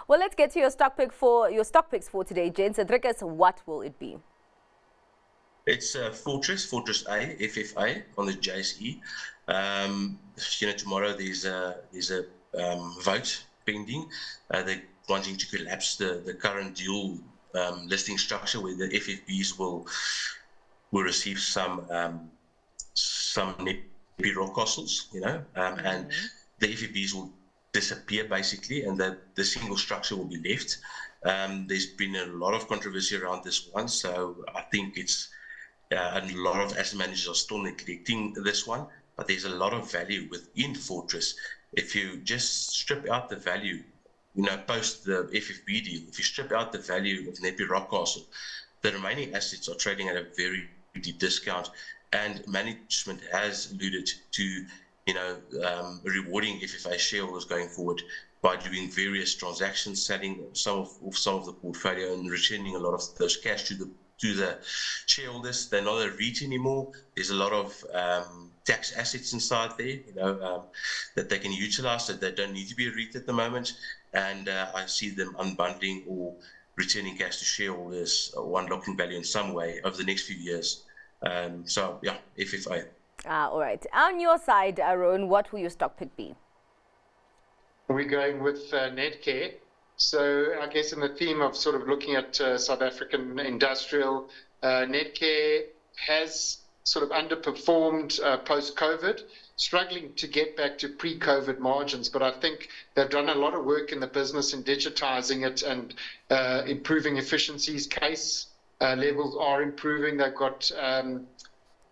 Well, let's get to your stock picks for today, gents. Drikus, what will it be? It's Fortress A, FFA on the JSE. Tomorrow there's a vote pending. They're wanting to collapse the current dual listing structure where the FFBs will receive some Netcare rock castles, and the FFBs will disappear basically, and the single structure will be left. There's been a lot of controversy around this one, so I think it's a lot of asset managers are still neglecting this one, but there's a lot of value within Fortress. If you just strip out the value, post the FFB deal, if you strip out the value of Netcare Rockcastle, the remaining assets are trading at a very deep discount, and management has alluded to, rewarding FFA shareholders going forward by doing various transactions, selling some of the portfolio and returning a lot of those cash to the shareholders. They're not a REIT anymore. There's a lot of tax assets inside there, that they can utilize, that they don't need to be a REIT at the moment. And I see them unbundling or returning cash to shareholders or unlocking value in some way over the next few years. So yeah, FFA. All right. On your side, Rowan, what will your stock pick be? We're going with Netcare. So I guess in the theme of sort of looking at South African industrial, Netcare has sort of underperformed post-COVID, struggling to get back to pre-COVID margins. But I think they've done a lot of work in the business in digitizing it and improving efficiencies. Case levels are improving. They've got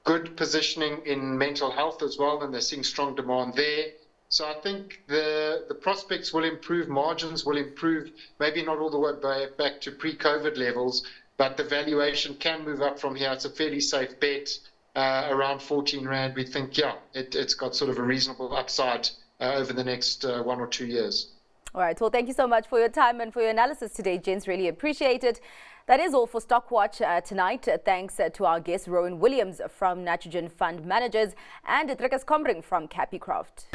good positioning in mental health as well, and they're seeing strong demand there. So I think the prospects will improve, margins will improve, maybe not all the way back to pre-COVID levels, but the valuation can move up from here. It's a fairly safe bet, around 14 Rand. We think, it's got sort of a reasonable upside over the next 1 or 2 years. All right. Well, thank you so much for your time and for your analysis today, gents. Really appreciate it. That is all for Stock Watch tonight. Thanks to our guest, Rowan Williams from Nitrogen Fund Managers and Drikus Combrinck from Capicraft.